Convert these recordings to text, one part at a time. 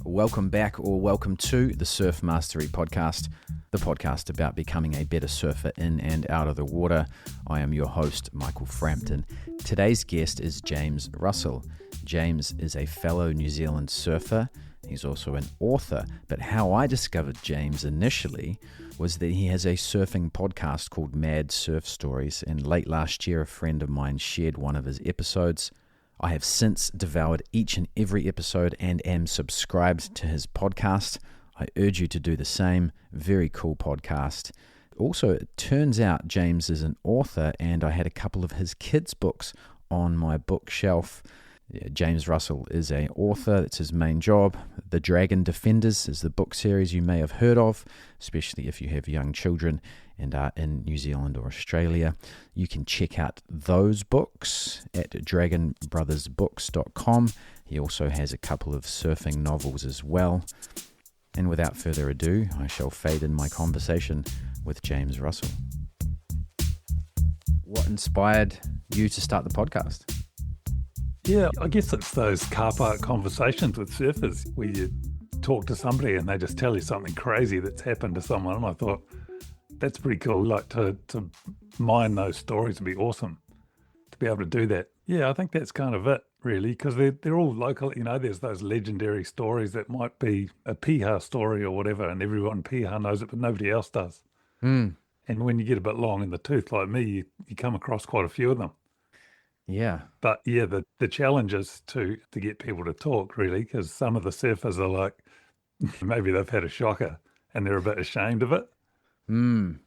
welcome back or welcome to the Surf Mastery Podcast, the podcast about becoming a better surfer in and out of the water. I am your host, Michael Frampton. Today's guest is James Russell. James is a fellow New Zealand surfer. He's also an author, but how I discovered James initially was that he has a surfing podcast called Mad Surf Stories, and late last year a friend of mine shared one of his episodes. I have since devoured each and every episode and am subscribed to his podcast. I urge you to do the same. Very cool podcast. Also, it turns out James is an author, and I had a couple of his kids' books on my bookshelf. James Russell is an author. That's his main job. The Dragon Defenders is the book series you may have heard of, especially if you have young children and are in New Zealand or Australia. You can check out those books at dragonbrothersbooks.com. He also has a couple of surfing novels as well. And without further ado, I shall fade in my conversation with James Russell. What inspired you to start the podcast? Yeah, I guess it's those car park conversations with surfers where you talk to somebody and they just tell you something crazy that's happened to someone. And I thought, that's pretty cool. Like to mine those stories would be awesome to be able to do that. Yeah, I think that's kind of it, really, because they're all local. You know, there's those legendary stories that might be a Piha story or whatever, and everyone in Piha knows it, but nobody else does. And when you get a bit long in the tooth like me, you come across quite a few of them. Yeah. But yeah, the challenge is to get people to talk, really, because some of the surfers are like, maybe they've had a shocker and they're a bit ashamed of it.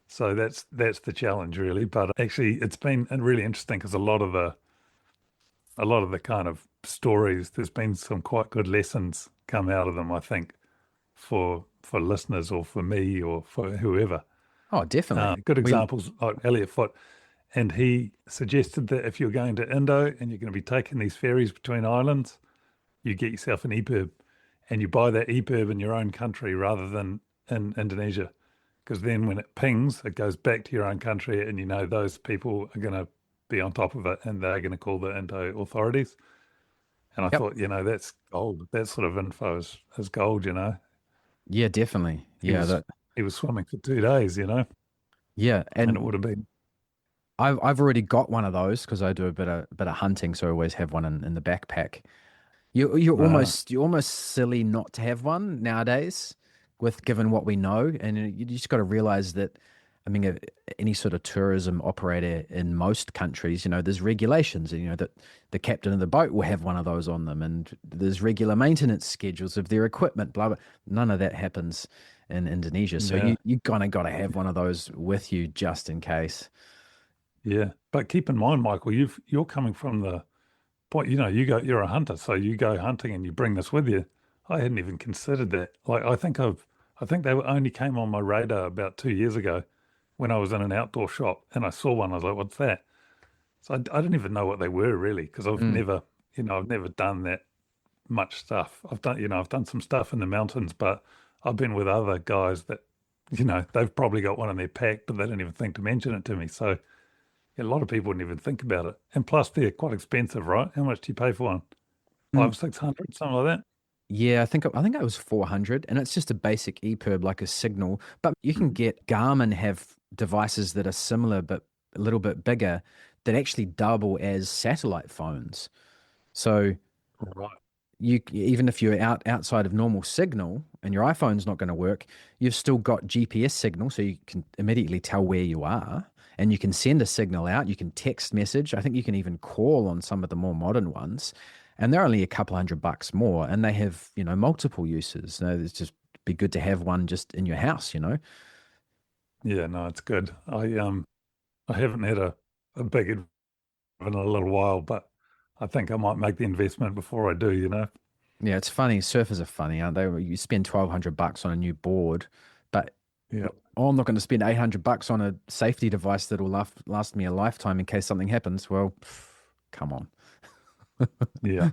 So that's the challenge, really. But actually, it's been really interesting because a lot of the kind of stories, there's been some quite good lessons come out of them, I think, for listeners or for me or for whoever. Oh, definitely. Good examples like Elliot Foot. And he suggested that if you're going to Indo and you're going to be taking these ferries between islands, you get yourself an EPIRB and you buy that EPIRB in your own country rather than in Indonesia. Because then when it pings, it goes back to your own country and you know those people are going to be on top of it and they're going to call the Indo authorities. And I thought, that's gold. That sort of info is gold, Yeah, definitely. He was swimming for 2 days, Yeah, and it would have been. I've already got one of those because I do a bit of hunting, so I always have one in the backpack. You're almost silly not to have one nowadays, given what we know, and you just got to realize that. I mean, any sort of tourism operator in most countries, there's regulations, that the captain of the boat will have one of those on them, and there's regular maintenance schedules of their equipment. Blah blah. None of that happens in Indonesia, so you kind of got to have one of those with you just in case. Yeah, but keep in mind, Michael, you're coming from the point, you're a hunter, so you go hunting and you bring this with you. I hadn't even considered that. Like, I think they only came on my radar about 2 years ago when I was in an outdoor shop and I saw one. I was like, what's that? So I didn't even know what they were really, because I've never done that much stuff. I've done some stuff in the mountains, but I've been with other guys that, they've probably got one in their pack, but they didn't even think to mention it to me. So a lot of people wouldn't even think about it. And plus, they're quite expensive, right? How much do you pay for one? 500-600, something like that? Yeah, I think it was 400, and it's just a basic EPIRB, like a signal. But you can get Garmin have devices that are similar but a little bit bigger that actually double as satellite phones. So right. Even if you're outside of normal signal and your iPhone's not going to work, you've still got GPS signal, so you can immediately tell where you are. And you can send a signal out, you can text message. I think you can even call on some of the more modern ones. And they're only a couple $100 more, and they have, multiple uses. It's just be good to have one just in your house, Yeah, no, it's good. I haven't had a big in a little while, but I think I might make the investment before I do, Yeah, it's funny. Surfers are funny, aren't they? You spend $1,200 on a new board, but I'm not going to spend $800 on a safety device that will last me a lifetime in case something happens. Well, come on. Yeah.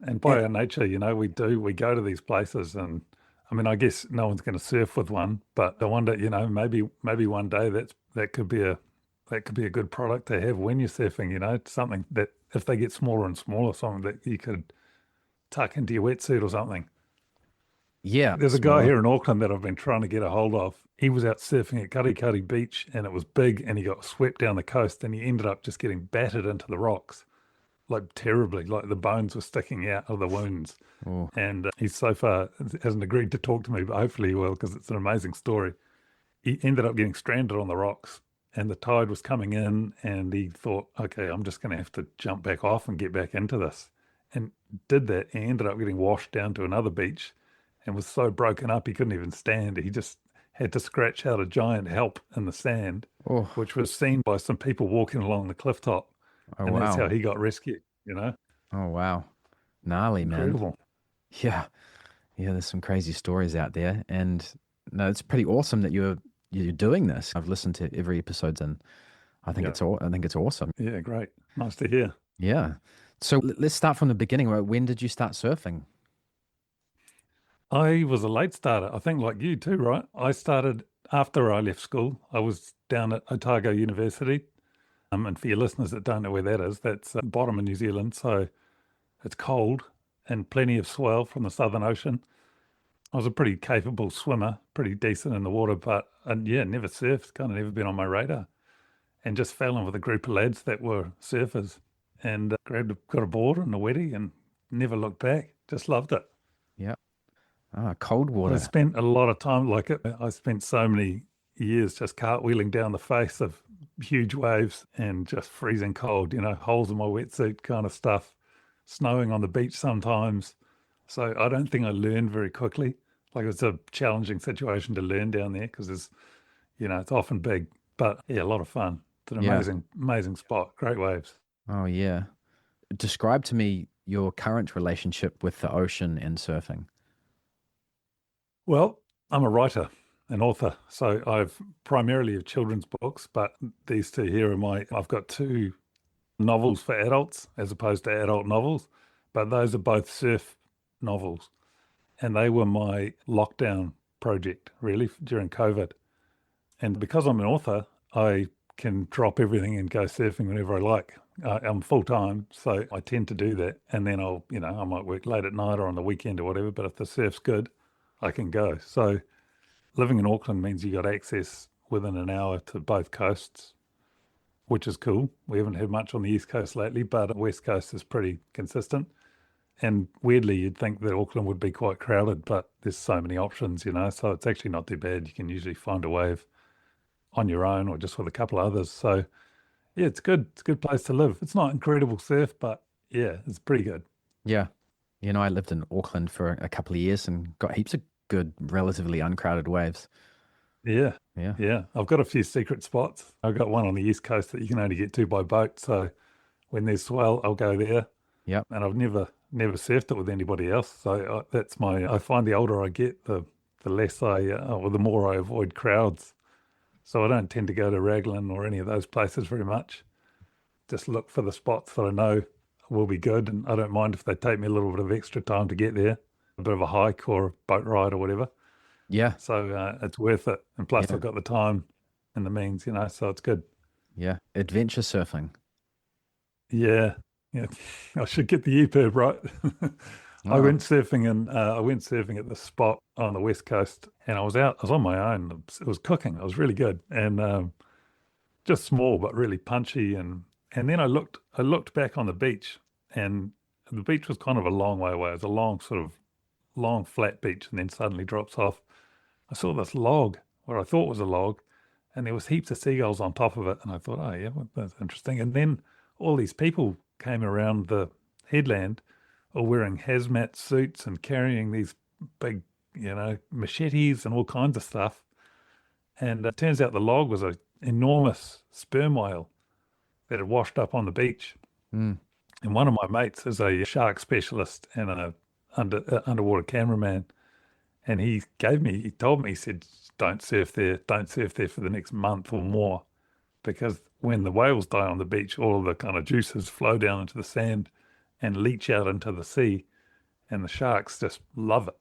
And by our nature, we go to these places, and I mean, I guess no one's going to surf with one, but I wonder, maybe one day that could be a good product to have when you're surfing, something that if they get smaller and smaller, something that you could tuck into your wetsuit or something. Yeah, There's a guy smaller. here in Auckland that I've been trying to get a hold of. He was out surfing at Kari Beach and it was big and he got swept down the coast and he ended up just getting battered into the rocks, like terribly, like the bones were sticking out of the wounds. Oh, And he so far hasn't agreed to talk to me, but hopefully he will because it's an amazing story. He ended up getting stranded on the rocks and the tide was coming in and he thought, okay, I'm just going to have to jump back off and get back into this. And did that. He ended up getting washed down to another beach and was so broken up he couldn't even stand. He just had to scratch out a giant help in the sand, oh, which was seen by some people walking along the cliff top. oh, And that's how wow. he got rescued, you know? Oh, wow. Gnarly, man. Incredible. Yeah. Yeah, there's some crazy stories out there. And no, it's pretty awesome that you're doing this. I've listened to every episode and Yeah. I think it's awesome. Yeah, great. Nice to hear. Yeah. So let's start from the beginning. Right? When did you start surfing? I was a late starter, I think like you too, right? I started after I left school. I was down at Otago University. And for your listeners that don't know where that is, that's bottom of New Zealand. So it's cold and plenty of swell from the Southern Ocean. I was a pretty capable swimmer, pretty decent in the water, but yeah, never surfed, kind of never been on my radar. And just fell in with a group of lads that were surfers and got a board and a weddy and never looked back. Just loved it. Yeah. Ah, cold I water. spent a lot of time like it. I spent so many years just cartwheeling down the face of huge waves and just freezing cold, holes in my wetsuit kind of stuff, snowing on the beach sometimes. So I don't think I learned very quickly. Like it's a challenging situation to learn down there because it's often big, but yeah, a lot of fun. It's an Yeah. amazing, amazing spot. Great waves. Oh, yeah. Describe to me your current relationship with the ocean and surfing. Well, I'm a writer, an author. So I've primarily of children's books, but these two here I've got two novels for adults as opposed to adult novels, but those are both surf novels. And they were my lockdown project, really, during COVID. And because I'm an author, I can drop everything and go surfing whenever I like. I'm full time, so I tend to do that. And then I might work late at night or on the weekend or whatever, but if the surf's good, I can go. So living in Auckland means you got access within an hour to both coasts, which is cool. We haven't had much on the East Coast lately, but West Coast is pretty consistent. And weirdly, you'd think that Auckland would be quite crowded, but there's so many options, so it's actually not too bad. You can usually find a wave on your own or just with a couple of others. So yeah, it's good. It's a good place to live. It's not incredible surf, but yeah, it's pretty good. Yeah. I lived in Auckland for a couple of years and got heaps of good, relatively uncrowded waves. Yeah, Yeah. yeah. I've got a few secret spots. I've got one on the East Coast that you can only get to by boat. So when there's swell, I'll go there. Yep. And I've never surfed it with anybody else. So that's I find the older I get, the less or the more I avoid crowds. So I don't tend to go to Raglan or any of those places very much. Just look for the spots that I know will be good. And I don't mind if they take me a little bit of extra time to get there, a bit of a hike or a boat ride or whatever. Yeah. So it's worth it. And plus Yeah. I've got the time and the means, so it's good. Yeah. Adventure surfing. Yeah. Yeah. I should get the EPIRB right. Oh, I went surfing at the spot on the West Coast and I was on my own. It was cooking. It was really good. And just small but really punchy and then I looked back on the beach and the beach was kind of a long way away. It was a long flat beach and then suddenly drops off. I saw this log, what I thought was a log, and there was heaps of seagulls on top of it. And I thought, oh yeah, well, that's interesting. And then all these people came around the headland all wearing hazmat suits and carrying these big, machetes and all kinds of stuff. And it turns out the log was an enormous sperm whale that had washed up on the beach. mm. And one of my mates is a shark specialist and a underwater cameraman. And he told me, he said, don't surf there for the next month or more. Because when the whales die on the beach, all of the kind of juices flow down into the sand and leach out into the sea. And the sharks just love it.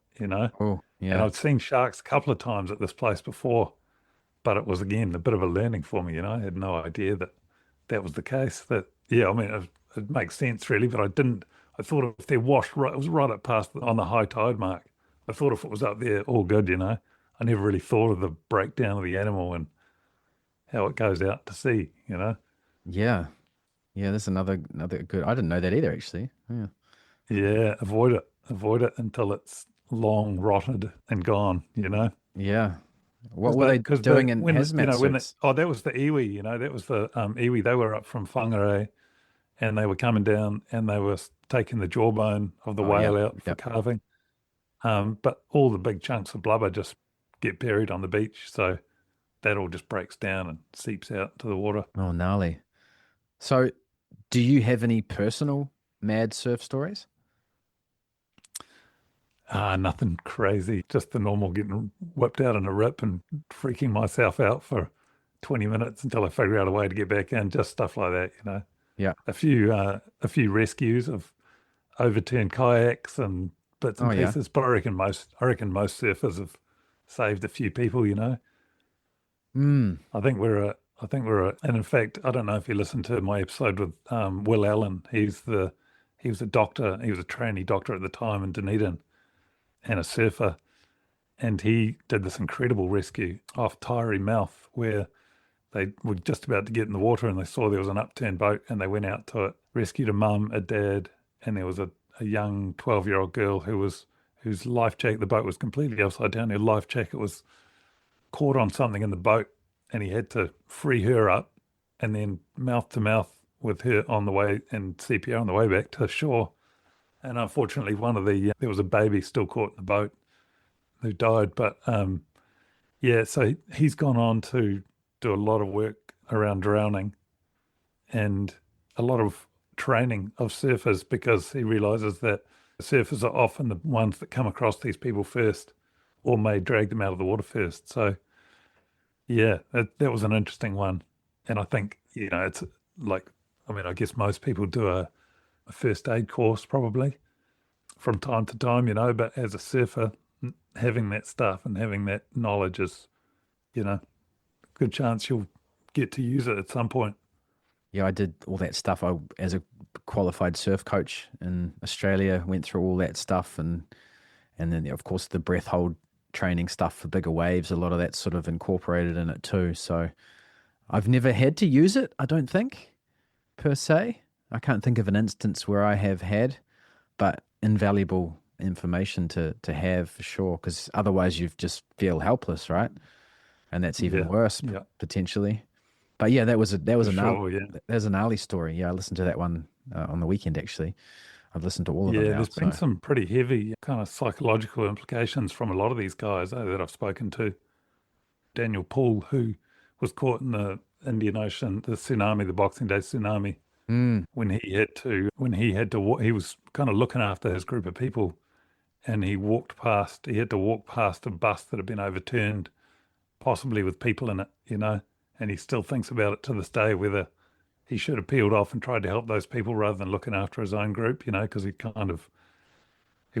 Oh, And yeah. I've seen sharks a couple of times at this place before, but it was again a bit of a learning for me. I had no idea that that was the case. That yeah, I mean it makes sense really, but I didn't. I thought if they're washed right, it was right up past on the high tide mark. I thought if it was up there, all good, you know. I never really thought of the breakdown of the animal and how it goes out to sea, you know. Yeah. Yeah, there's another good. I didn't know that either, actually. Yeah. Yeah, avoid it. Avoid it until it's long rotted and gone, you know. Yeah. What Because were they doing in when you hazmat know when the, suits? oh that was the iwi, you know, that was the iwi. They were up from Whangarei and they were coming down and they were taking the jawbone of the Oh, yeah. whale out for Yep. carving. But all the big chunks of blubber just get buried on the beach, so that all just breaks down and seeps out into the water. Oh, gnarly. So, do you have any personal mad surf stories? Nothing crazy, just the normal getting whipped out in a rip and freaking myself out for 20 minutes until I figure out a way to get back in, just stuff like that, you know. Yeah. A few rescues of overturned kayaks and bits Oh, and yeah. pieces, but I reckon most surfers have saved a few people, you know. Mm. And in fact, I don't know if you listened to my episode with Will Allen. He was a doctor, he was a trainee doctor at the time in Dunedin and a surfer. And he did this incredible rescue off Tyree Mouth where they were just about to get in the water and they saw there was an upturned boat and they went out to it, rescued a mum, a dad, and there was a young 12-year-old girl whose life jacket, the boat was completely upside down. Her life jacket was caught on something in the boat and he had to free her up and then mouth to mouth with her on the way and CPR on the way back to shore. And unfortunately, there was a baby still caught in the boat who died. But yeah, so he's gone on to do a lot of work around drowning and a lot of training of surfers because he realizes that surfers are often the ones that come across these people first or may drag them out of the water first. So yeah, that was an interesting one. And I think, you know, it's like, I mean, I guess most people do a first aid course probably from time to time, you know, but as a surfer, having that stuff and having that knowledge is, you know, good chance you'll get to use it at some point. Yeah, I did all that stuff. As a qualified surf coach in Australia, went through all that stuff, and then of course the breath hold training stuff for bigger waves. A lot of that's sort of incorporated in it too. So I've never had to use it. I don't think per se. I can't think of an instance where I have had, but invaluable information to have for sure. Because otherwise you just feel helpless, right? And that's even Yeah, worse yeah, potentially. But yeah, that was for a gnarly, sure. Yeah. there's a gnarly story. Yeah, I listened to that one on the weekend actually. I've listened to all of them Yeah, now. there's been So some pretty heavy kind of psychological implications from a lot of these guys that I've spoken to. Daniel Poole, who was caught in the Indian Ocean, the tsunami, the Boxing Day tsunami, mm, when he was kind of looking after his group of people and he had to walk past a bus that had been overturned, possibly with people in it, you know, and he still thinks about it to this day, whether he should have peeled off and tried to help those people rather than looking after his own group, you know, because he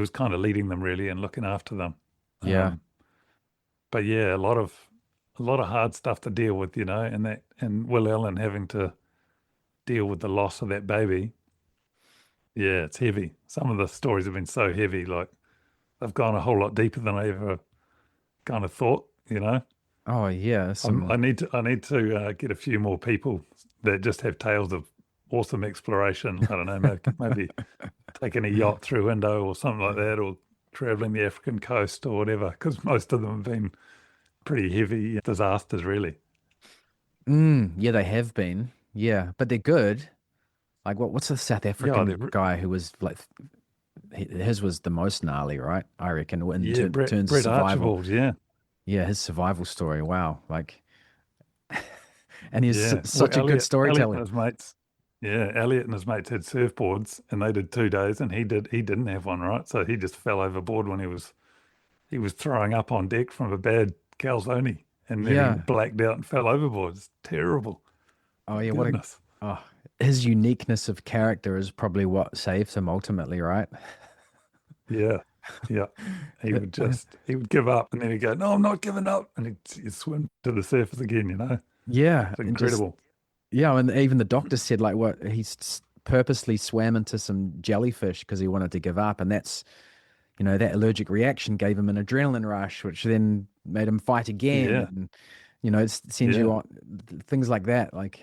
was kind of leading them really and looking after them. yeah. Um, but yeah, a lot of hard stuff to deal with, you know, and Will Allen having to deal with the loss of that baby. Yeah, it's heavy. Some of the stories have been so heavy, like they've gone a whole lot deeper than I ever kind of thought, you know. Oh yeah, some I need to get a few more people that just have tales of awesome exploration. I don't know, maybe taking a yacht through Indo or something like that, or traveling the African coast or whatever, because most of them have been pretty heavy disasters, really. yeah, they have been. Yeah, but they're good. Like what's the South Yeah, African guy who was like his was the most gnarly, right? I reckon in yeah, terms of Brett survival. Archibald, yeah, Yeah, his survival story. Wow. Like and he's yeah. Well, such a good Elliot and storyteller. his mates, yeah, Elliot and his mates had surfboards, and they did 2 days, and he didn't have one, right? So he just fell overboard when he was throwing up on deck from a bad calzone, and then he Yeah. blacked out and fell overboard. It's terrible. Oh My yeah, what a goodness. oh his uniqueness of character is probably what saves him ultimately, right? Yeah, yeah. He would give up, and then he'd go, "No, I'm not giving up," and he'd swim to the surface again. You know, Yeah, it's and just incredible. yeah, and even the doctor said like purposely swam into some jellyfish because he wanted to give up, and that's that allergic reaction gave him an adrenaline rush, which then made him fight again. Yeah, And, it sends yeah. you on things like that. Like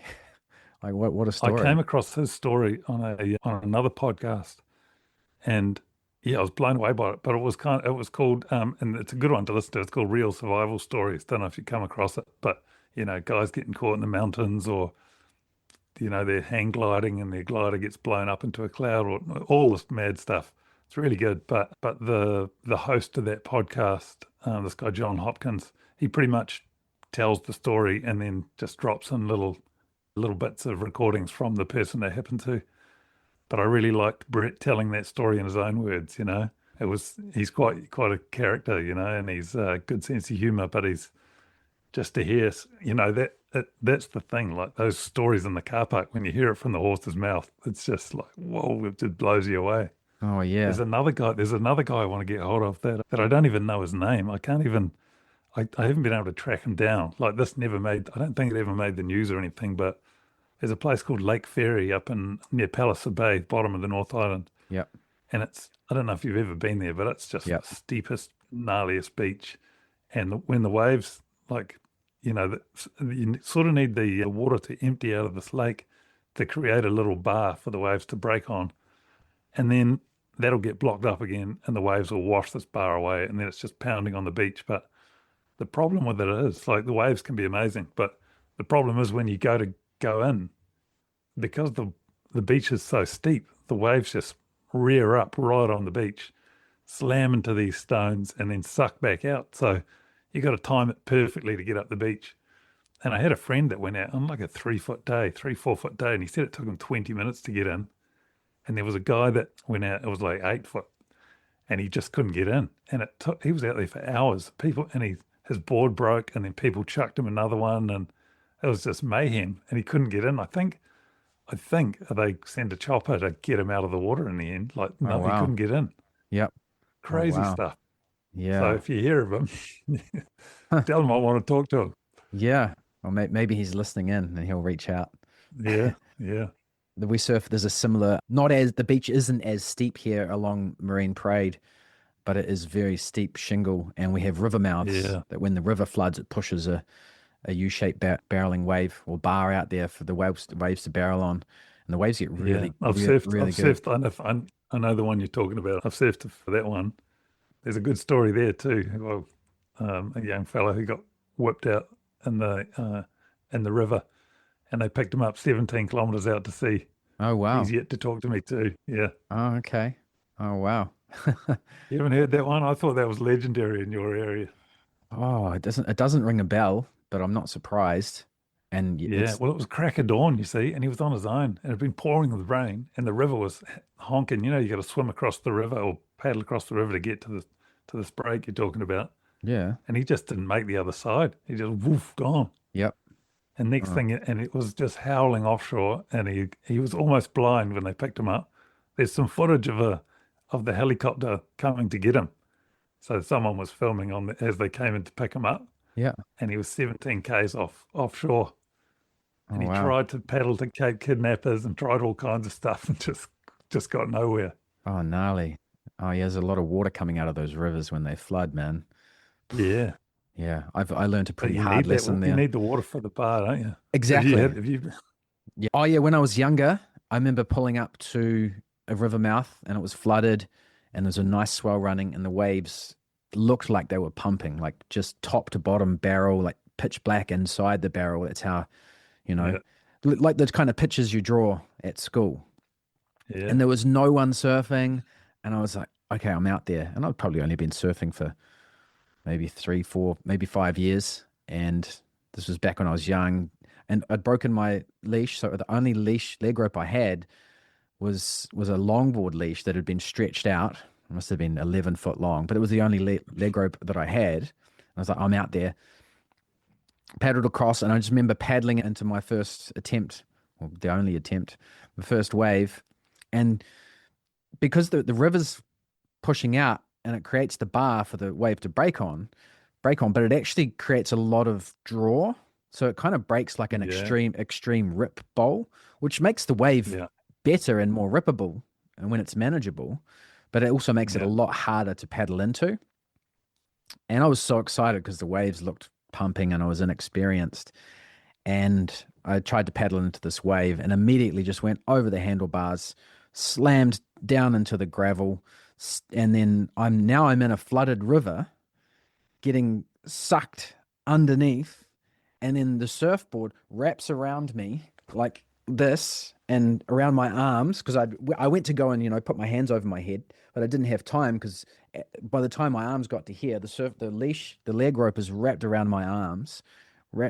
what a I story. came across his story on another podcast, and yeah, I was blown away by it. But it was called and it's a good one to listen to. It's called Real Survival Stories. Don't know if you come across it, but guys getting caught in the mountains, or they're hang gliding and their glider gets blown up into a cloud, or all this mad stuff. It's really good. But the host of that podcast, this guy John Hopkins, he pretty much tells the story and then just drops in little bits of recordings from the person they happen to. But I really liked Brett telling that story in his own words. He's quite a character, and he's a good sense of humor, but he's just to hear, that's the thing. Like those stories in the car park, when you hear it from the horse's mouth, it's just like, whoa, it just blows you away. Oh There's yeah. another guy, there's another guy I want to get hold of that I don't even know his name. I haven't been able to track him down. Like this I don't think it ever made the news or anything, but there's a place called Lake Ferry up in near Palliser Bay, bottom of the North Island. Yep. And I don't know if you've ever been there, but it's just the Yep. steepest, gnarliest beach. And when the waves, like, you sort of need the water to empty out of this lake to create a little bar for the waves to break on. And then that'll get blocked up again and the waves will wash this bar away. And then it's just pounding on the beach. But the problem with it is, like, the waves can be amazing, but the problem is when you go in, because the beach is so steep, the waves just rear up right on the beach, slam into these stones, and then suck back out. So you got to time it perfectly to get up the beach. And I had a friend that went out on like a 3 foot day, 3, 4 foot day, and he said it took him 20 minutes to get in. And there was a guy that went out, it was like 8 foot, and he just couldn't get in. And he was out there for hours. His board broke, and then people chucked him another one, and it was just mayhem. And he couldn't get in. I think they sent a chopper to get him out of the water in the end. Like, Oh no, he wow. couldn't get in. Yep. Oh Crazy wow. stuff. So Yeah. if you hear of him, tell him I want to talk to him. Yeah. Or maybe he's listening in and he'll reach out. Yeah, yeah, We surf, there's a similar, not as, the beach isn't as steep here along Marine Parade, but it is very steep shingle. And we have river mouths yeah, that when the river floods, it pushes a U-shaped barreling wave or bar out there for the waves to barrel on. And the waves get yeah. really, I've really, surfed. really I've good. surfed. I know the one you're talking about. I've surfed for that one. There's a good story there too. Well, a young fellow who got whipped out in the river, and they picked him up 17 kilometers out to sea. Oh, He's wow. yet to talk to me too. Yeah. Oh, okay. Oh, wow. You haven't heard that one? I thought that was legendary in your area. Oh, it doesn't ring a bell, but I'm not surprised. And Yeah, it's well, it was crack of dawn, you see, and he was on his own, and it had been pouring with rain, and the river was honking. You got to swim across the river or paddle across the river to get to this break you're talking about. yeah. And he just didn't make the other side. He just woof gone. Yep. And next Oh, thing, and it was just howling offshore, and he was almost blind when they picked him up. There's some footage of the helicopter coming to get him. So someone was filming as they came in to pick him up, yeah. and he was 17 k's offshore. Oh, And he wow. tried to paddle to Cape Kidnappers and tried all kinds of stuff and just got nowhere. Oh, gnarly. Oh, yeah. There's a lot of water coming out of those rivers when they flood, man. Yeah, Yeah. I learned a but pretty hard lesson you there. need the water for the bar, don't you? Exactly. Have you? Yeah. Oh, yeah. When I was younger, I remember pulling up to a river mouth and it was flooded and there's a nice swell running and the waves looked like they were pumping, like just top to bottom barrel, like pitch black inside the barrel. That's how, you know, Yeah, like the kind of pictures you draw at school. yeah, And there was no one surfing. And I was like, okay, I'm out there. And I'd probably only been surfing for maybe 3, 4, maybe 5 years. And this was back when I was young. And I'd broken my leash. So the only leg rope I had was a longboard leash that had been stretched out. It must have been 11 foot long, but it was the only leg rope that I had. I was like, I'm out there, paddled across, and I just remember paddling into my first attempt, or the only attempt, the first wave. And because the river's pushing out and it creates the bar for the wave to break on, but it actually creates a lot of draw. So it kind of breaks like an yeah, extreme rip bowl, which makes the wave yeah, better and more rippable and when it's manageable. but it also makes it a Yeah. lot harder to paddle into. And I was so excited because the waves looked pumping and I was inexperienced. And I tried to paddle into this wave and immediately just went over the handlebars, slammed down into the gravel, and then I'm in a flooded river getting sucked underneath, and then the surfboard wraps around me like this and around my arms because I went to go and put my hands over my head, but I didn't have time because by the time my arms got to here, the leg rope is wrapped around my arms,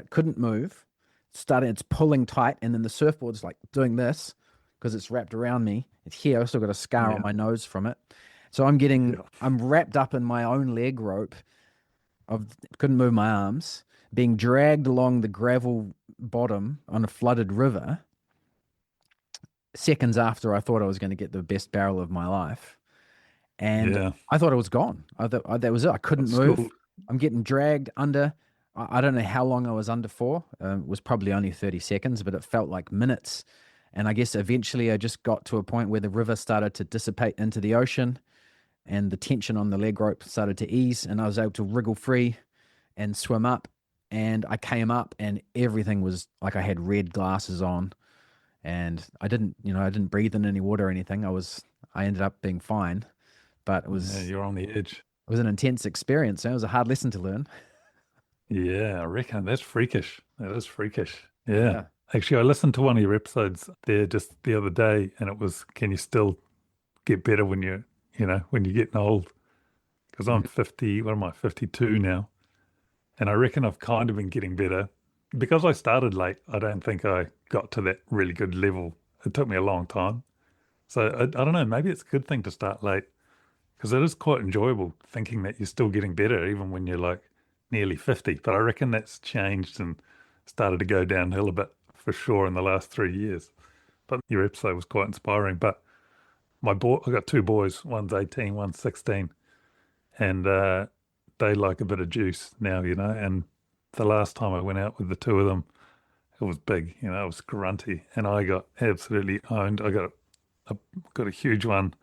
couldn't move, it's pulling tight, and then the surfboard's like doing this because it's wrapped around me. It's here. I still got a scar on Yeah. my nose from it. So Yeah. I'm wrapped up in my own leg rope of couldn't move my arms, being dragged along the gravel bottom on a flooded river. Seconds after I thought I was going to get the best barrel of my life, and Yeah. I thought it was gone. I thought that was it. I couldn't At move. school. I'm getting dragged under. I don't know how long I was under for. It was probably only 30 seconds, but it felt like minutes. And I guess eventually I just got to a point where the river started to dissipate into the ocean and the tension on the leg rope started to ease and I was able to wriggle free and swim up. And I came up and everything was like I had red glasses on and I didn't breathe in any water or anything. I ended up being fine, but Yeah, you're on the edge. it was an intense experience. It was a hard lesson to learn. Yeah, I reckon that's freakish. That is freakish. Yeah. Yeah. Actually, I listened to one of your episodes there just the other day, and it was, can you still get better when when you're getting old? Because I'm Mhm. 50, what am I, 52 now? And I reckon I've kind of been getting better. Because I started late, I don't think I got to that really good level. It took me a long time. So I don't know, maybe it's a good thing to start late because it is quite enjoyable thinking that you're still getting better even when you're like nearly 50. But I reckon that's changed and started to go downhill a bit for sure in the last 3 years. But your episode was quite inspiring. But I got two boys, one's 18, one's 16, and they like a bit of juice now, And the last time I went out with the two of them, it was big, it was grunty, and I got absolutely owned. Got a huge one,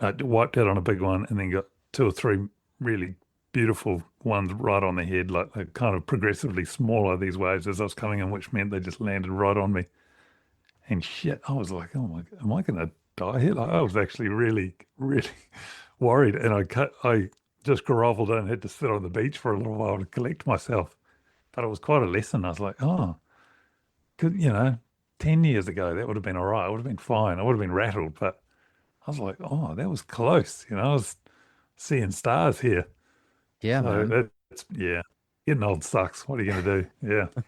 wiped out on a big one, and then got two or three really beautiful ones right on the head, like they're kind of progressively smaller, these waves, as I was coming in, which meant they just landed right on me. And shit, I was like, oh my, am I going to die here? Like, I was actually really, really worried. And I just groveled and had to sit on the beach for a little while to collect myself. But it was quite a lesson. I was like, oh, 'cause, 10 years ago, that would have been all right. I would have been fine. I would have been rattled. But I was like, oh, that was close. I was seeing stars here. Yeah, So man. yeah, getting old sucks. What are you going to do? Yeah.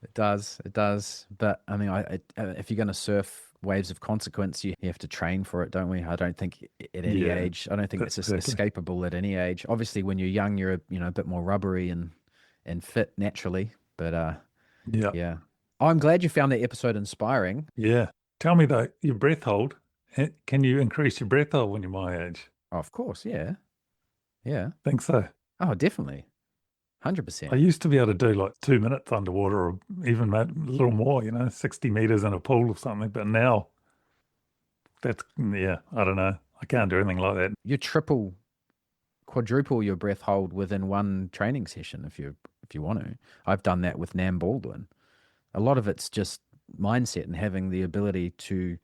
It does. It does. But I mean, if you're going to surf waves of consequence, you have to train for it, don't we? I don't think at any Yeah, age, I don't think it's exactly. escapable at any age. Obviously, when you're young, you're a bit more rubbery and fit naturally. But Yeah. yeah. I'm glad you found that episode inspiring. Yeah. Tell me though, your breath hold, can you increase your breath hold when you're my age? Oh, of course, yeah. Yeah. Think so. Oh, definitely. I 100%. used to be able to do like 2 minutes underwater or even a little more, 60 meters in a pool or something. But now yeah, I don't know. I can't do anything like that. You quadruple your breath hold within one training session if you want to. I've done that with Nam Baldwin. A lot of it's just mindset and having the ability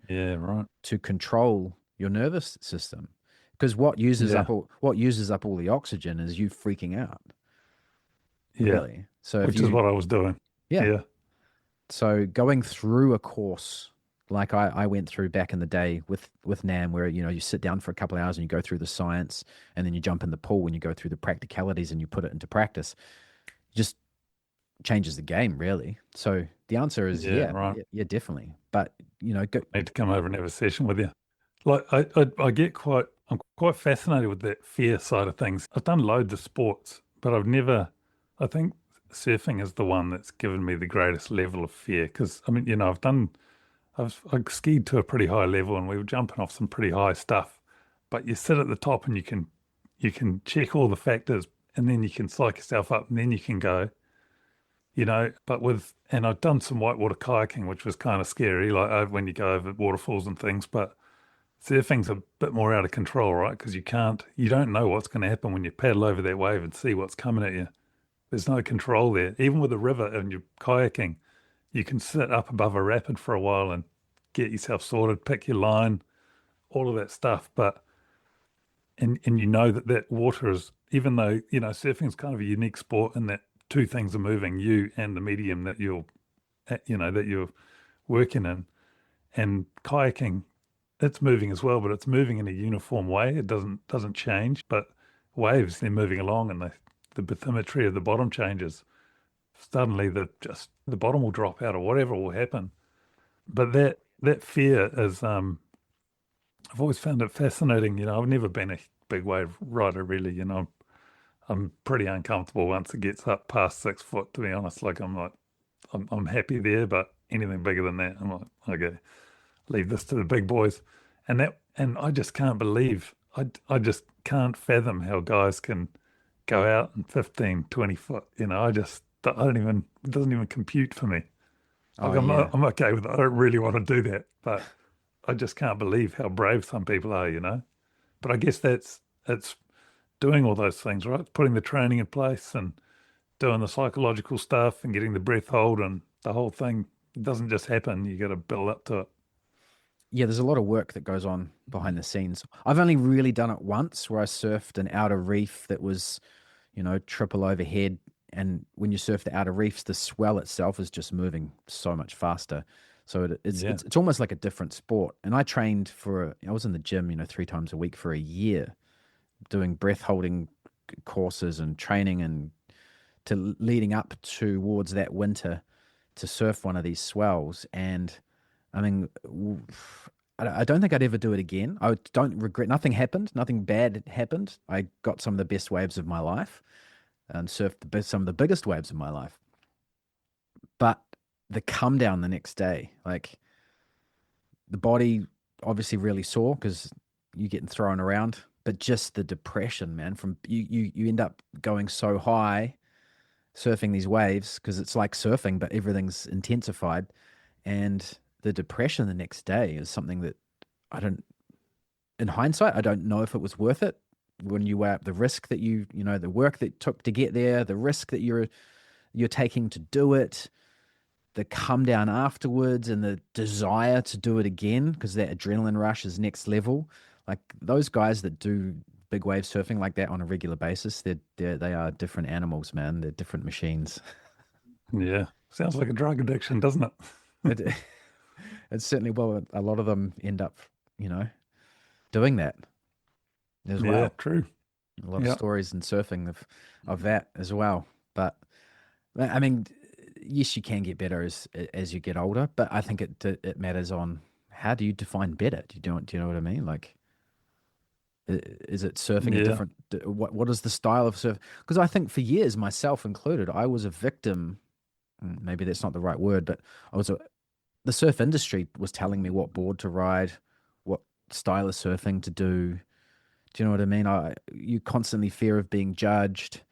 Yeah, right. to control your nervous system. Because Yeah, what uses up all the oxygen is you freaking out, yeah, really. So if which is you what I was doing. yeah, Yeah, so going through a course like I went through back in the day with Nam, where you sit down for a couple of hours and you go through the science, and then you jump in the pool and you go through the practicalities and you put it into practice, just changes the game, really. So the answer is yeah, yeah, right. yeah, yeah, definitely. But go. Need to come over and have a session with you. Like I'm quite fascinated with that fear side of things. I've done loads of sports, but I think surfing is the one that's given me the greatest level of fear. Because I mean, I've skied to a pretty high level and we were jumping off some pretty high stuff. But you sit at the top and you can check all the factors and then you can psych yourself up and then you can go, and I've done some whitewater kayaking, which was kind of scary, like when you go over waterfalls and things, but surfing's a bit more out of control, right? Because you don't know what's going to happen when you paddle over that wave and see what's coming at you. There's no control there. Even with the river and you're kayaking, you can sit up above a rapid for a while and get yourself sorted, pick your line, all of that stuff. But and you know that water is, even though surfing is kind of a unique sport in that two things are moving, you and the medium that you're working in, and kayaking, it's moving as well, but it's moving in a uniform way. It doesn't change. But waves, they're moving along, and the bathymetry of the bottom changes. Suddenly, the bottom will drop out, or whatever will happen. But that fear is, I've always found it fascinating. I've never been a big wave rider, really. I'm pretty uncomfortable once it gets up past 6 foot, to be honest. Like, I'm happy there, but anything bigger than that, I'm like, okay, leave this to the big boys. And I just can't believe, I just can't fathom how guys can go out in 15, 20 foot. I don't even, it doesn't even compute for me. Oh, Like, I'm, yeah. I'm okay with it. I don't really want to do that, but I just can't believe how brave some people are. But I guess it's doing all those things, right? Putting the training in place and doing the psychological stuff and getting the breath hold and the whole thing. It doesn't just happen. You got to build up to it. Yeah, there's a lot of work that goes on behind the scenes. I've only really done it once where I surfed an outer reef that was, triple overhead. And when you surf the outer reefs, the swell itself is just moving so much faster. So Yeah. it's almost like a different sport. And I trained I was in the gym, 3 times a week for a year, doing breath holding courses and training and leading up towards that winter to surf one of these swells. And I mean, I don't think I'd ever do it again. I don't regret. Nothing happened. Nothing bad happened. I got some of the best waves of my life and surfed some of the biggest waves of my life. But the come down the next day, like the body obviously really sore because you're getting thrown around, but just the depression, man, from you end up going so high surfing these waves because it's like surfing, but everything's intensified. And the depression the next day is something that I don't, in hindsight, I don't know if it was worth it when you weigh up the risk that the work that it took to get there, the risk that you're taking to do it, the come down afterwards, and the desire to do it again because that adrenaline rush is next level. Like those guys that do big wave surfing like that on a regular basis, they are different animals, man. They're different machines. Yeah. Sounds like a drug addiction, doesn't it? It, it's certainly, well, a lot of them end up, you know, doing that as Yeah, well. true. A lot of Yeah. stories in surfing of that as well. But I mean, yes, you can get better as you get older, but I think it matters on how do you define better? Do you know what I mean? Like, is it surfing a Yeah. different? What is the style of surf? Because I think for years, myself included, I was a victim. Maybe that's not the right word, but I was the surf industry was telling me what board to ride, what style of surfing to do. Do you know what I mean? You constantly fear of being judged.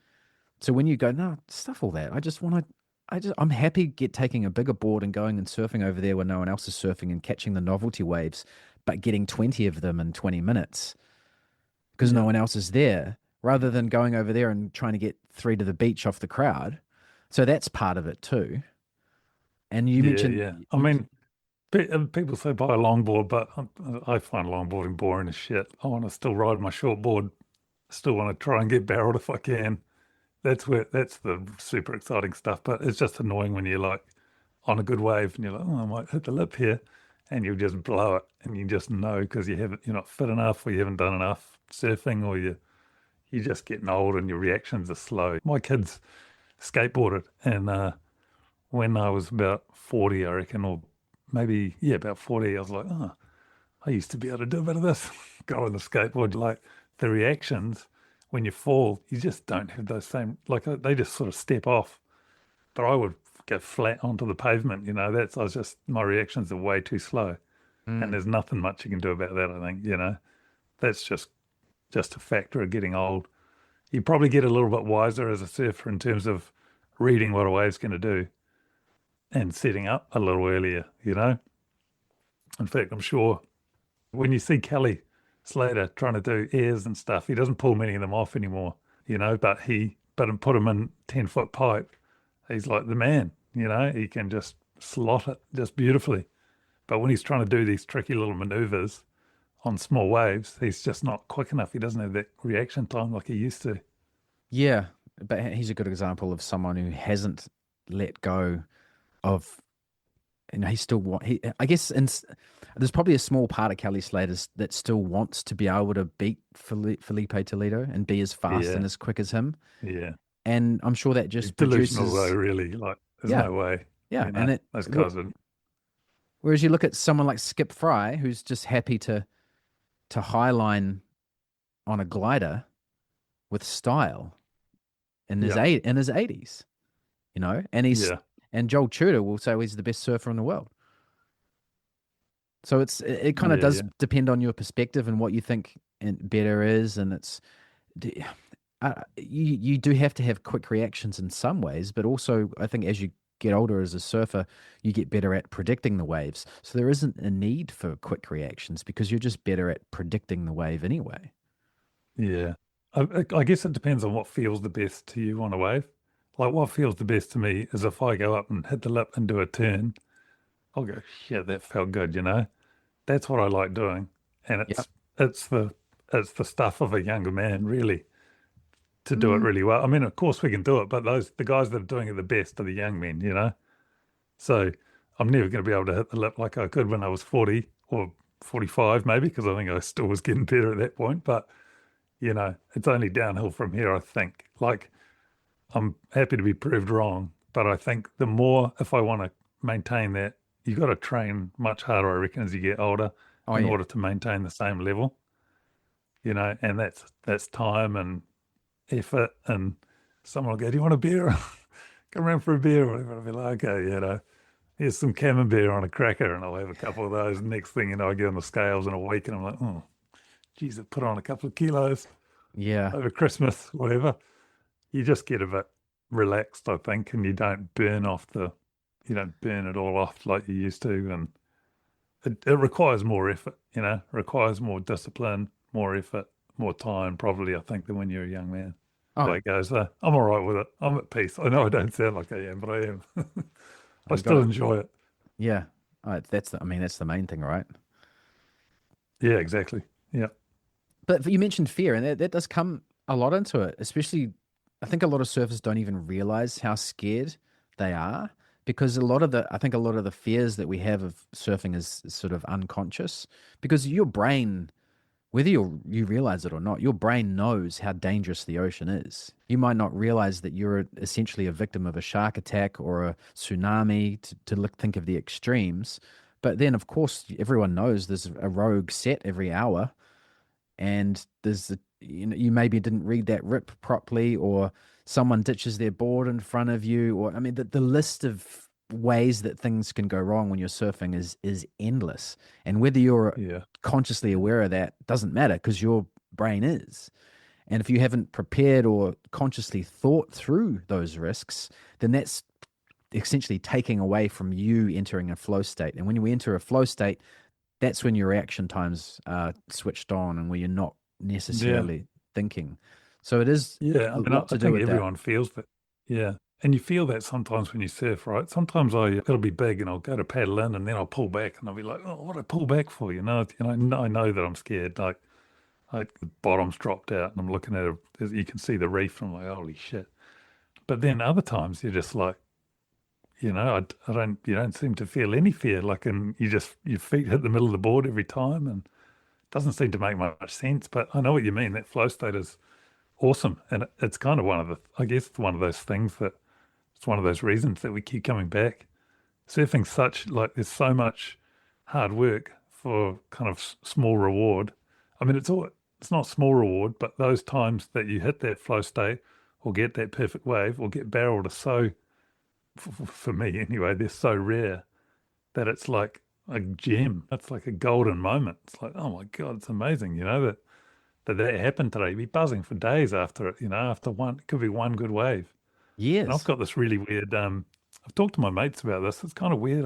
So when you go, no, stuff all that. I just want to. I'm happy taking a bigger board and going and surfing over there when no one else is surfing and catching the novelty waves, but getting 20 of them in 20 minutes because no Yeah. one else is there, rather than going over there and trying to get three to the beach off the crowd. So that's part of it too. And you Yeah. mentioned, Yeah. I mean, people say buy a longboard, but I find longboarding boring as shit. I want to still ride my shortboard. Still want to try and get barreled if I can. That's the super exciting stuff. But it's just annoying when you're like on a good wave and you're like, oh, I might hit the lip here, and you just blow it, and you just know because you're not fit enough, or you haven't done enough surfing, or you're just getting old and your reactions are slow. My kids skateboarded, and when I was about 40, I reckon, or maybe, yeah, about 40, I was like, oh, I used to be able to do a bit of this. Go on the skateboard, like the reactions when you fall, you just don't have those same, like they just sort of step off. But I would go flat onto the pavement, I was just, my reactions are way too slow. And mm, there's nothing much you can do about that, I think. That's just a factor of getting old. You probably get a little bit wiser as a surfer in terms of reading what a wave's going to do and setting up a little earlier. In fact, I'm sure When you see Kelly Slater trying to do airs and stuff, he doesn't pull many of them off anymore, but put him in 10-foot pipe. He's like the man, he can just slot it just beautifully. But when he's trying to do these tricky little maneuvers on small waves, he's just not quick enough. He doesn't have that reaction time like he used to. Yeah, but he's a good example of someone who hasn't let go of. He still want. I guess, there's probably a small part of Kelly Slater's that still wants to be able to beat Felipe Toledo and be as fast and Yeah, as quick as him. yeah. And I'm sure that He's just delusional though, produces. really. Like, there's Yeah, no way, yeah, and those guys are, whereas you look at someone like Skip Fry, who's just happy to highline on a glider with style yeah, in his 80s, and yeah, Joel Tudor will say he's the best surfer in the world. So it kind of yeah, does yeah, depend on your perspective and what you think better is, and you do have to have quick reactions in some ways, but also I think as you get older as a surfer, you get better at predicting the waves. So there isn't a need for quick reactions because you're just better at predicting the wave anyway. yeah. I guess it depends on what feels the best to you on a wave. Like what feels the best to me is if I go up and hit the lip and do a turn, I'll go, yeah, that felt good. That's what I like doing. And Yep. it's the it's the stuff of a younger man, really, to do it Mm, really well. I mean, of course we can do it, but the guys that are doing it the best are the young men. So I'm never going to be able to hit the lip like I could when I was 40 or 45, maybe, because I think I still was getting better at that point. But, it's only downhill from here, I think. Like, I'm happy to be proved wrong, but I think the more, if I want to maintain that, you got to train much harder, I reckon, as you get older oh in yeah. order to maintain the same level, and that's time and effort. And someone will go, "Do you want a beer? Come around for a beer," or whatever. I'll be like, "Okay, here's some camembert on a cracker," and I'll have a couple of those. Next thing you know, I get on the scales in a week, and I'm like, "Oh, geez, I put on a couple of kilos Yeah. over Christmas, whatever." You just get a bit relaxed, I think, and you don't burn it all off like you used to, and it requires more effort, requires more discipline, more effort, more time, probably, I think, than when you're a young man. The Oh, way it goes, I'm all right with it. I'm at peace. I know I don't sound like I am, but I am. I you got still it. enjoy it. Yeah. I mean, that's the main thing, right? Yeah, exactly. Yeah. But you mentioned fear, and that does come a lot into it. Especially, I think a lot of surfers don't even realize how scared they are because I think a lot of the fears that we have of surfing is sort of unconscious because your brain, whether you realize it or not, your brain knows how dangerous the ocean is. You might not realize that you're essentially a victim of a shark attack or a tsunami think of the extremes. But then, of course, everyone knows there's a rogue set every hour and you maybe didn't read that rip properly or someone ditches their board in front of you or I mean the list of ways that things can go wrong when you're surfing is endless and whether you're Yeah. consciously aware of that doesn't matter because your brain is and if you haven't prepared or consciously thought through those risks then that's essentially taking away from you entering a flow state and when you enter a flow state that's when your reaction times are switched on and where you're not Yeah. necessarily thinking. So it is Yeah. I a mean, I, lot I to do think with that. everyone feels that. Yeah. And you feel that sometimes when you surf, right? Sometimes it'll be big and I'll go to paddle in and then I'll pull back and I'll be like, oh, what do I pull back for? I know that I'm scared. Like, the bottom's dropped out and I'm looking at it. You can see the reef and I'm like, holy shit. But then other times you're just like, you don't seem to feel any fear. Like, and your feet hit the middle of the board every time and it doesn't seem to make much sense. But I know what you mean. That flow state is awesome. And it's kind of I guess it's one of those things that it's one of those reasons that we keep coming back. Surfing's like, there's so much hard work for kind of small reward. I mean, it's not small reward, but those times that you hit that flow state or get that perfect wave or get barreled are so, for me anyway, they're so rare that it's like a gem. It's like a golden moment. It's like, oh my God, it's amazing, that happened today. You'd be buzzing for days after it, after one, it could be one good wave. And I've Yes. got this really weird, I've talked to my mates about this. It's kind of weird.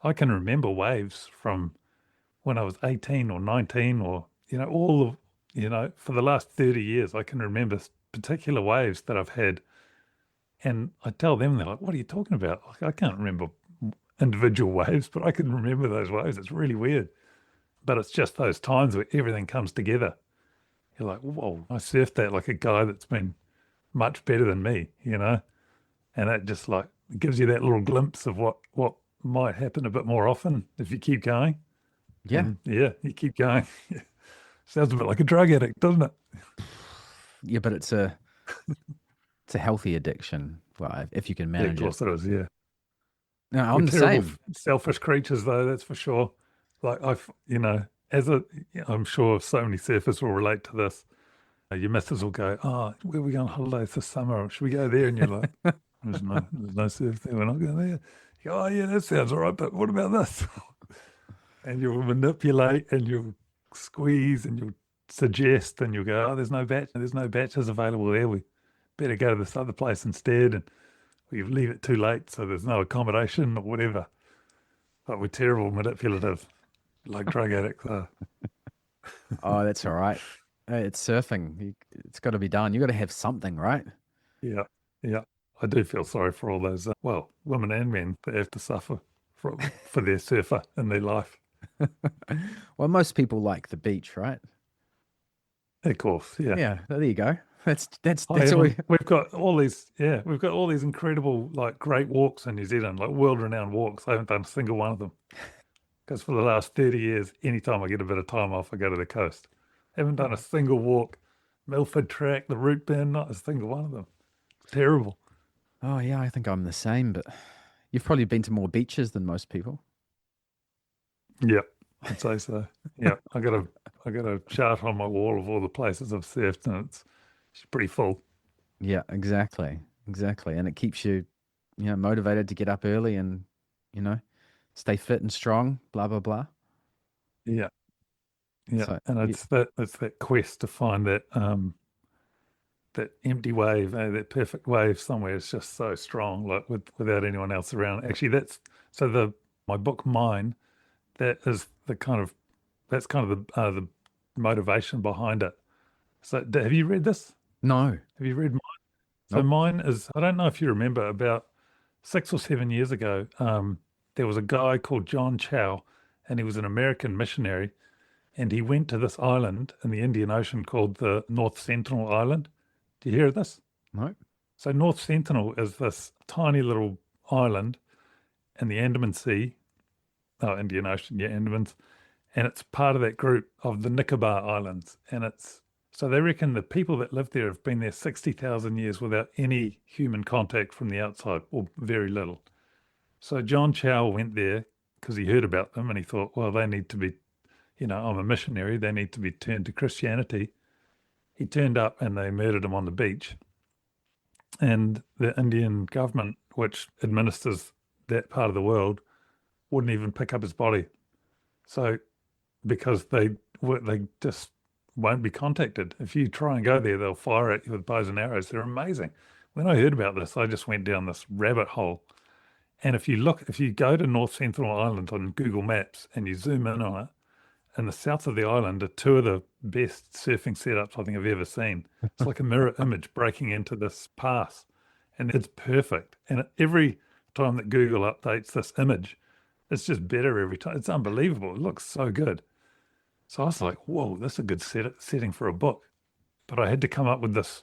I can remember waves from when I was 18 or 19 or, all of, for the last 30 years, I can remember particular waves that I've had. And I tell them, they're like, what are you talking about? Like, I can't remember individual waves, but I can remember those waves. It's really weird. But it's just those times where everything comes together. You're like, whoa, I surfed that like a guy that's been much better than me, And that just like gives you that little glimpse of what might happen a bit more often if you keep going. Yeah. And yeah, you keep going. Sounds a bit like a drug addict, doesn't it? Yeah, but it's a healthy addiction. Well, if you can Yeah, of manage it. course it is. Yeah. No, We're I'm the terrible, same. selfish creatures, though, that's for sure. Like, as a, I'm sure so many surfers will relate to this. Your missus will go, oh, where are we going on holidays this summer? Should we go there? And you're like, there's no surf there. We're not going there. You go, oh, yeah, that sounds all right, but what about this? And you'll manipulate and you'll squeeze and you'll suggest and you'll go, oh, there's no batches available there. We better go to this other place instead. And we leave it too late, so there's no accommodation or whatever. But we're terrible, manipulative, like drug addicts are. Oh, that's all right. It's surfing. It's got to be done. You got to have something, right? Yeah, yeah. I do feel sorry for all those, women and men that have to suffer for their surfer in their life. Well, most people like the beach, right? Of course, yeah. Yeah, there you go. That's Hi, that's all. Evan. We've got all these incredible, like, great walks in New Zealand, like world-renowned walks. I haven't done a single one of them because for the last 30 years, anytime I get a bit of time off, I go to the coast. Haven't done a single walk. Milford Track, the Root Bend, not a single one of them. Terrible. Oh yeah, I think I'm the same, but you've probably been to more beaches than most people. Yeah, I'd say so. Yeah, I got a chart on my wall of all the places I've surfed, and it's pretty full. Yeah, exactly. Exactly. And it keeps you, motivated to get up early and, you know, stay fit and strong, blah blah blah. Yeah, yeah, So, and it's that quest to find that empty wave, that perfect wave somewhere is just so strong, like without anyone else around. Actually, that's so the my book Mine. That is that's kind of the motivation behind it. So have you read this? no. Have you read? So Nope. mine is, I don't know if you remember, about 6 or 7 years ago, there was a guy called John Chow, and he was an American missionary, and he went to this island in the Indian Ocean called the North Sentinel Island. Do you hear of this? Nope. So North Sentinel is this tiny little island in the Andaman Sea, oh, Indian Ocean, yeah, Andamans, and it's part of that group of the Nicobar Islands, and it's so they reckon the people that live there have been there 60,000 years without any human contact from the outside, or very little. So John Chow went there because he heard about them and he thought, well, they need to be, I'm a missionary, they need to be turned to Christianity. He turned up and they murdered him on the beach. And the Indian government, which administers that part of the world, wouldn't even pick up his body. So because they just won't be contacted. If you try and go there, they'll fire at you with bows and arrows. They're amazing. When I heard about this, I just went down this rabbit hole. And if you go to North Sentinel Island on Google Maps and you zoom in on it, in the south of the island are two of the best surfing setups I think I've ever seen. It's like a mirror image breaking into this pass, and it's perfect. And every time that Google updates this image, it's just better every time. It's unbelievable. It looks so good. So I was like, whoa, this is a good setting for a book. But I had to come up with this.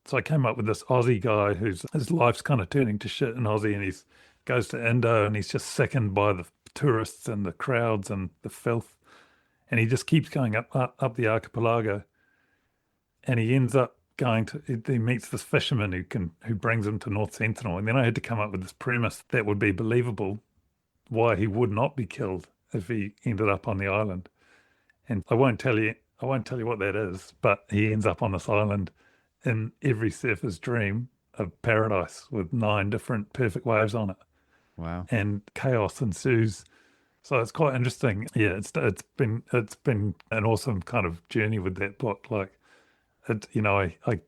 So I came up with this Aussie guy whose his life's kind of turning to shit in Aussie, and he's goes to Indo and he's just sickened by the tourists and the crowds and the filth, and he just keeps going up the archipelago, and he ends up going to he meets this fisherman who brings him to North Sentinel, and then I had to come up with this premise that would be believable why he would not be killed if he ended up on the island. And I won't tell you what that is, but he ends up on this island in every surfer's dream of paradise with 9 different perfect waves on it, Wow. and chaos ensues. So it's quite interesting. Yeah, it's been an awesome kind of journey with that book. Like, I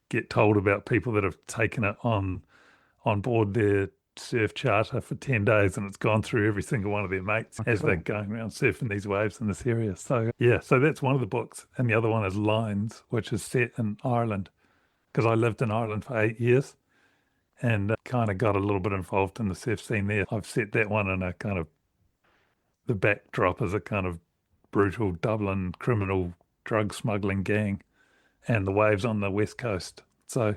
get told about people that have taken it on board their surf charter for 10 days, and it's gone through every single one of their mates as they're Cool. going around surfing these waves in this area. So, yeah, so that's one of the books. And the other one is Lines, which is set in Ireland, because I lived in Ireland for 8 years and kind of got a little bit involved in the surf scene there. I've set that one in a kind of, the backdrop is a kind of brutal Dublin criminal drug smuggling gang and the waves on the west coast. So,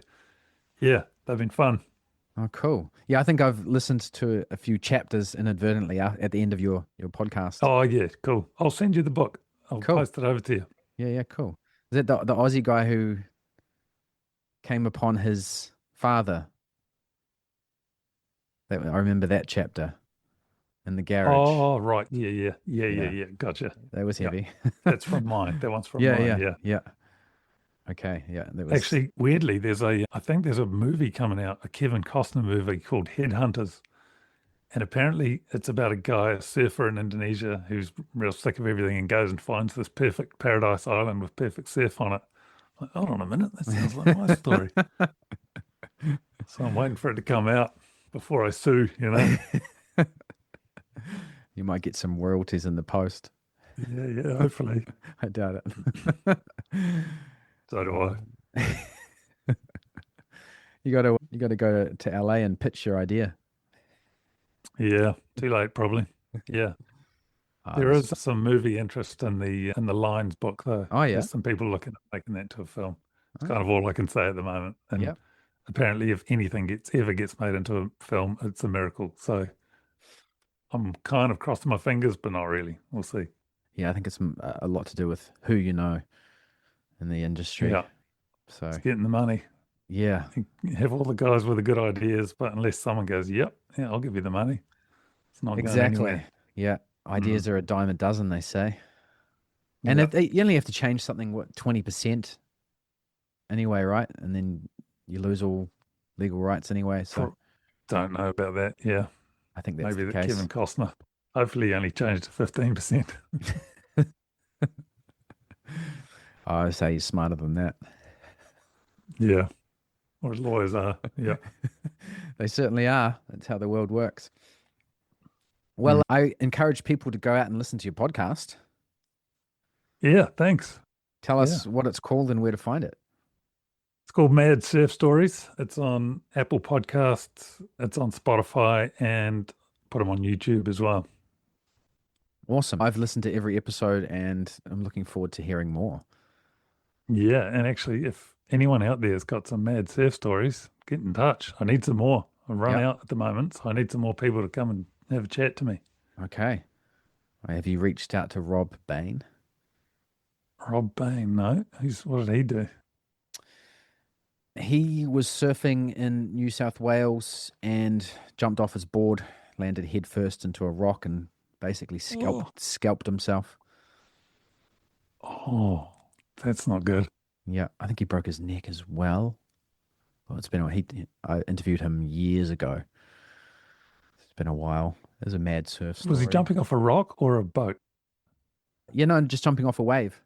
yeah, they've been fun. Oh, cool. Yeah, I think I've listened to a few chapters inadvertently at the end of your podcast. Oh, yeah, cool. I'll send you the book. I'll Cool. post it over to you. Yeah, cool. Is it the Aussie guy who came upon his father? I remember that chapter in the garage. Oh, right. Yeah. Gotcha. That was Yeah. heavy. That's from mine. That one's from Yeah, mine. yeah. Okay, yeah. That was Actually, weirdly, I think there's a movie coming out, a Kevin Costner movie called Headhunters. And apparently it's about a guy, a surfer in Indonesia, who's real sick of everything and goes and finds this perfect paradise island with perfect surf on it. Like, hold on a minute, that sounds like my story. So I'm waiting for it to come out before I sue, you know? You might get some royalties in the post. Yeah, hopefully. I doubt it. So do I. You gotta go to LA and pitch your idea. Yeah, too late probably. Yeah. There is some movie interest in the Lines book though. Oh, yeah. There's some people looking at making that to a film. It's kind of all I can say at the moment. And Yep. apparently if anything ever gets made into a film, it's a miracle. So I'm kind of crossing my fingers, but not really. We'll see. Yeah, I think it's a lot to do with who you know in the industry. Yeah. So It's getting the money. yeah, You have all the guys with the good ideas, but unless someone goes, yep, yeah, I'll give you the money. It's not going exactly. anywhere. Yeah, ideas are a dime a dozen, they say. And Yep. you only have to change something, 20% anyway, right? And then you lose all legal rights anyway. So Don't know about that. Yeah. I think that's Maybe the that case. Kevin Costner. Hopefully he only changed to 15%. I say he's smarter than that. Yeah. Or his lawyers are. Yeah. They certainly are. That's how the world works. Well, I encourage people to go out and listen to your podcast. Yeah. Thanks. Tell us what it's called and where to find it. It's called Mad Surf Stories. It's on Apple Podcasts. It's on Spotify and put them on YouTube as well. Awesome. I've listened to every episode and I'm looking forward to hearing more. Yeah. And actually, if anyone out there has got some mad surf stories, get in touch. I need some more. I've run out at the moment, so I need some more people to come and have a chat to me. Okay. Have you reached out to Rob Bain? Rob Bain, no. What did he do? He was surfing in New South Wales and jumped off his board, landed headfirst into a rock and basically scalped himself. Oh, that's not good. Yeah, I think he broke his neck as well. Well, it's been I interviewed him years ago. It's been a while. There's a mad surf story. Was he jumping off a rock or a boat? Yeah, no, just jumping off a wave.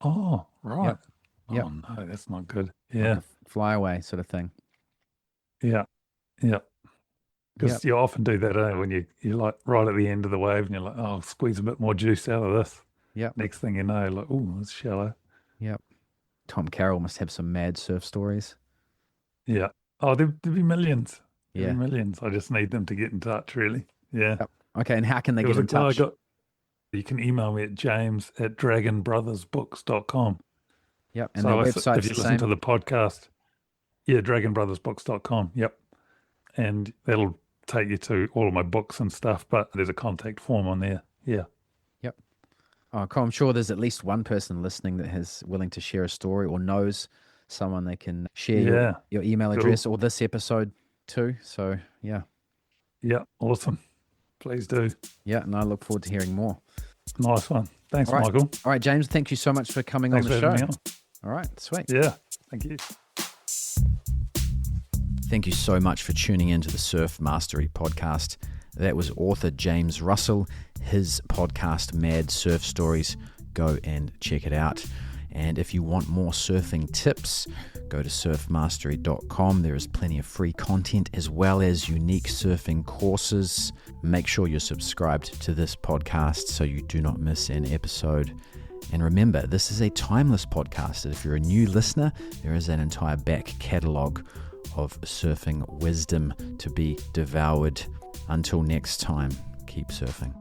Oh, right. Yep. Oh, no, that's not good. Like Yeah. a flyaway sort of thing. Yeah. Because Yep. you often do that when you're like right at the end of the wave and you're like, oh, squeeze a bit more juice out of this. Yep. Next thing you know, like, oh, it's shallow. Yep. Tom Carroll must have some mad surf stories. Yeah. Oh, there'd be millions. There'd Yeah. be millions. I just need them to get in touch, really. Yeah. Yep. Okay, and how can they There get was in a guy touch? you can email me at james@dragonbrothersbooks.com. Yep, and So their if website's you the listen to same. the podcast, dragonbrothersbooks.com. Yep. And that'll take you to all of my books and stuff, but there's a contact form on there. Yeah. Yep. Oh, cool. I'm sure there's at least one person listening that is willing to share a story or knows someone they can share your email address or this episode too. So, yeah. Yeah. Awesome. Please do. Yeah, and I look forward to hearing more. Nice one. Thanks, All right. Michael. All right, James, thank you so much for coming Thanks on the for having show. me on. All right, sweet. Yeah. Thank you. Thank you so much for tuning into the Surf Mastery podcast. That was author James Russell, his podcast, Mad Surf Stories. Go and check it out. And if you want more surfing tips, go to surfmastery.com. There is plenty of free content as well as unique surfing courses. Make sure you're subscribed to this podcast so you do not miss an episode. And remember, this is a timeless podcast. If you're a new listener, there is an entire back catalogue of surfing wisdom to be devoured. Until next time, keep surfing.